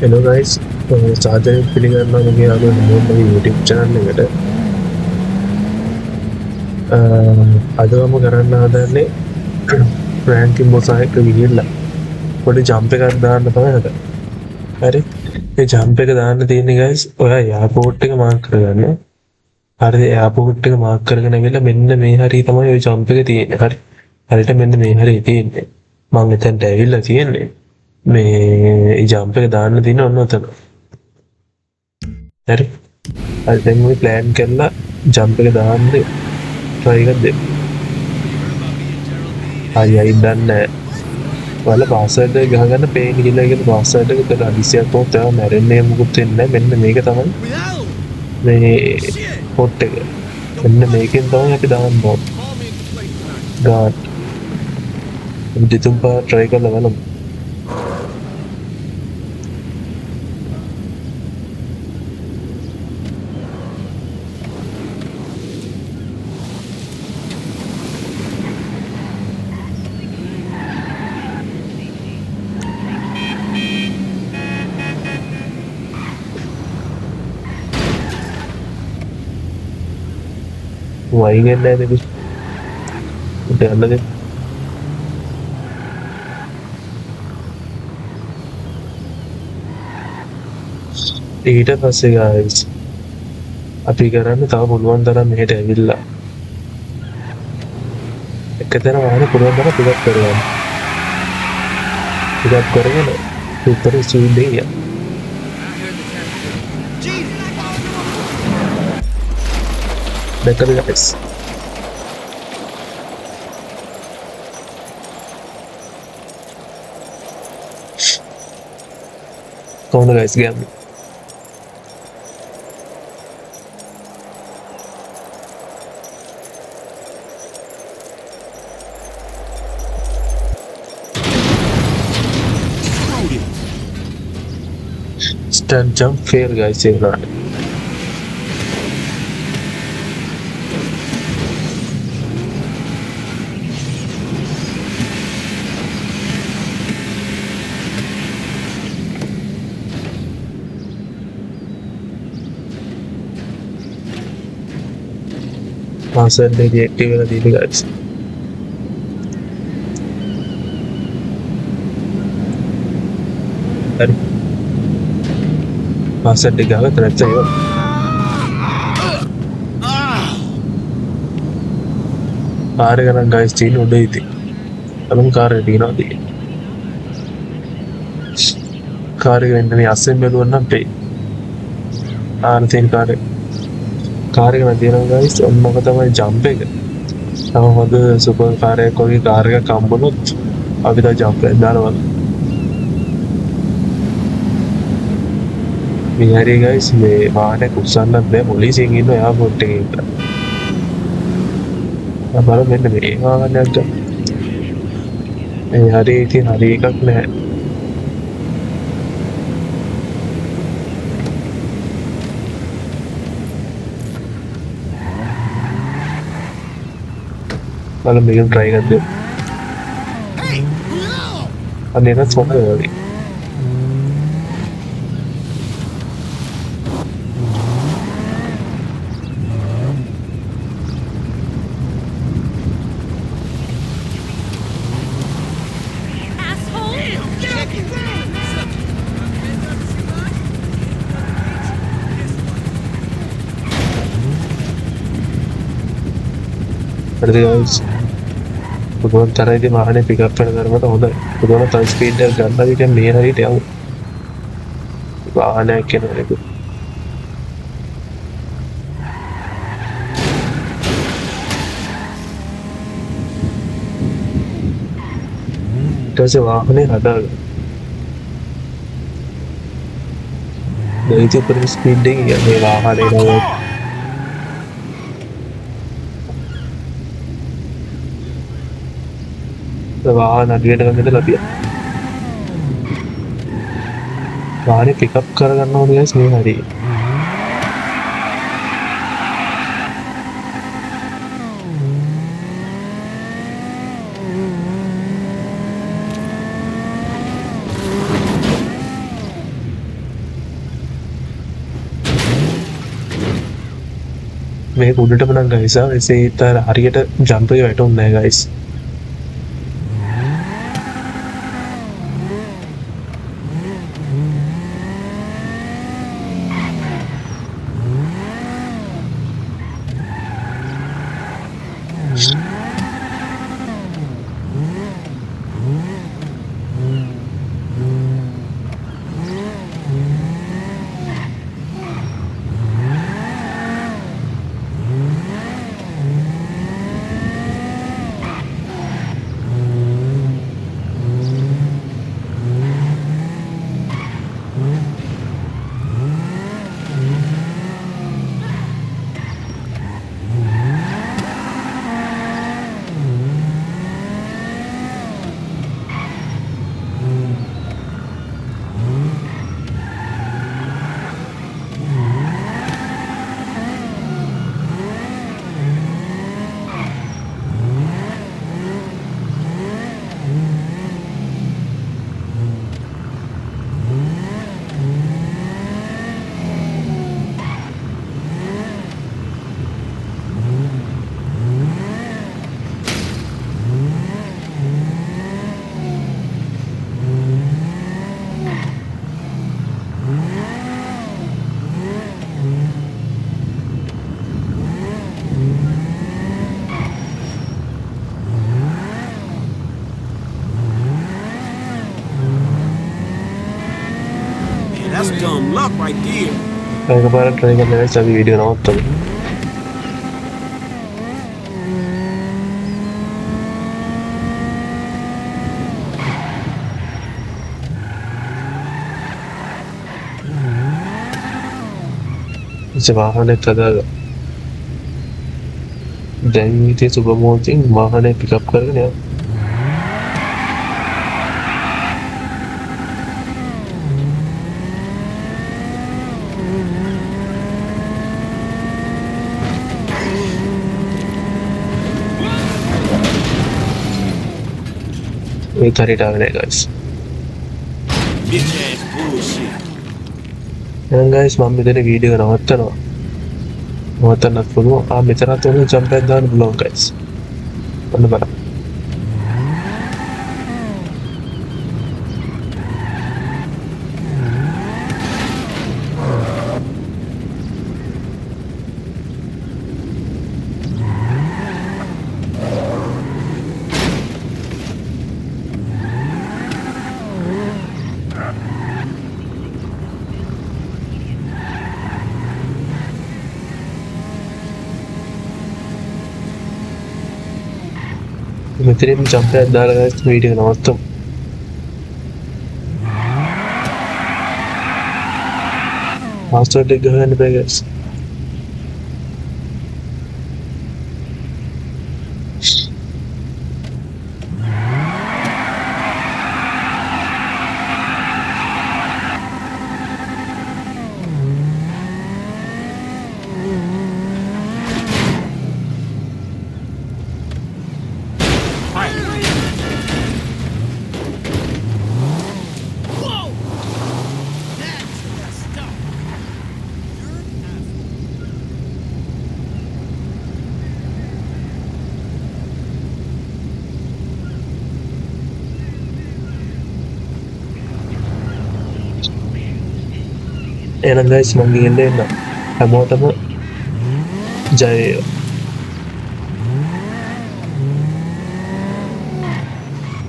Hello guys, සාදරයෙන් පිළිගන්නවා මගේ යාළුවෝ හැමෝම මගේ YouTube channel එකට. අද මම කරන්න හදන්නේ රෑන්කින් බොස් එක ගිහිල්ලා පොඩි ජම්ප් එකක් දාන්න තමයි හදන්නේ. හරි. මේ ජම්ප් එක දාන්න තියෙන්නේ guys ඔයා එයාපෝට් එක මාක් කරගන්න. හරිද? එයාපෝට් එක මාක් කරගෙන ඇවිල්ලා මෙන්න මේ හරිය තමයි ওই ජම්ප් එක තියෙන්නේ. හරි. හරියට මෙන්න මේ හරිය තියෙන්නේ. මම එතනට ඇවිල්ලා තියෙන්නේ. මේ ජම්ප් එක දාන්න තියෙන ඔන්න ඔතන. හරි. හරි දැන් මේ ප්ලෑන් කරලා ජම්ප් එක දාන්න try එකක් දෙන්න. අයියයි දන්නේ ඔයාලා පාස්වර්ඩ් එක ගහගන්න පේන කියලා කියන පාස්වර්ඩ් එක උඩ අදිසියක් පොත් ඒවා මැරෙන්නේ මොකුත් වෙන්නේ නැහැ. මෙන්න මේක තමයි මේ පොට් එක. මෙන්න මේකෙන් තමයි අපි දාන්න ඕනේ. ගාඩ්. දෙතුන් පාර try කරලා බලමු. වයින් එන්නේ නැහැ නේද? උඩ යන්නද? ඊට පස්සේ guys අපි කරන්නේ තව පුළුවන් තරම් මෙහෙට ඇවිල්ලා එකතැන වහන පුළුවන් තරම් පිකප් කරගන්න. පිකප් කරගෙන සුපර් ස්පීඩ් එකේ යන්න. දැක්කද guys? කොහොමද guys ගියන්නේ? Stand jump fail guys ඒකට. පාස්වර්ඩ් එක ඩිඇක්ටිව් වෙලා තියෙන්නේ guys. හරි. පාස්වර්ඩ් එක ගාලා නැත්නම් ඒක කාර් එක නම් guys තියෙන උඩ ඉතින්. අලුම් කාර් එක තියනවා තියෙන්නේ. කාර් එක වෙන්න මේ අස්සෙන් බැලුවා නම් පෙයි. තියෙන කාර් එක. කාර් එක නම් තියෙනවා guys. ඔන්නක තමයි ජම්ප් එක. තව හොඳ සුපර් කාර් එකක් වගේ කාර් එකක් හම්බුනොත් අපි තව ජම්ප් එකක් දානවා. මේ හරිය guys මේ වාහනයක් උස්සන්නත් බෑ පොලිසියෙන් ඉන්න එයාපෝට් එකේ ඉඳලා. බලන්න මෙන්න මේ වාහනයක් ගන්න. මේ හරිය ඉතින් හරිය එකක් නැහැ. බලන්න මේක try එකක් දෙන්න. අනේ නැත් මොකද වෙන්නේ? හරිද guys? පුදුම තරයිදී වාහනේ පිකප් වෙන තරමට හොඳයි. පුදුම තරයි ස්පීඩ් එක ගන්න විදිහ මේ හරියට යමු. වාහනයක් කියන එක. ඊට පස්සේ වාහනේ හදාගන්න. දෙවිතු පරි ස්පීඩ් එකේ මේ වාහනේ නෝ වාහන අඩියට ගන්න ලැබිය. වාහනේ පිකප් කරගන්න ඕනේ guys මේ හරිය. මේක උඩටම නම් ගයිස් එසේත් අර හරියට ජම්ප් එක වැටුන්නේ නැහැ guys. That's dumb luck right there. එකපාරට try කරන්න guys අපි වීඩියෝ නවත්තමු. ඉතින් වාහනයක් හදාගන්න. දැන් ඉතින් සුබ මොහොතින් වාහනේ පිකප් කරගෙන යන්න. මේක හරියට ආවේ නැහැ guys. Bitch ass bullshit. එහෙනම් guys මම මෙතන වීඩියෝ එක නවත්තනවා. නවත්තන්නත් පුළුවන්. මෙතනත් ඔන්න ජම්ප් එකක් දාන්න පුළුවන් guys. ඔන්න බලන්න. මෙතනින් ජම්ප් එකක් දාලා guys වීඩියෝ එක නවත්තමු. පාස්වර්ඩ් එක ගහන්න බෑ guys. එහෙනම් guys මම ගිහින් එන්න. හැමෝටම ජය වේවා.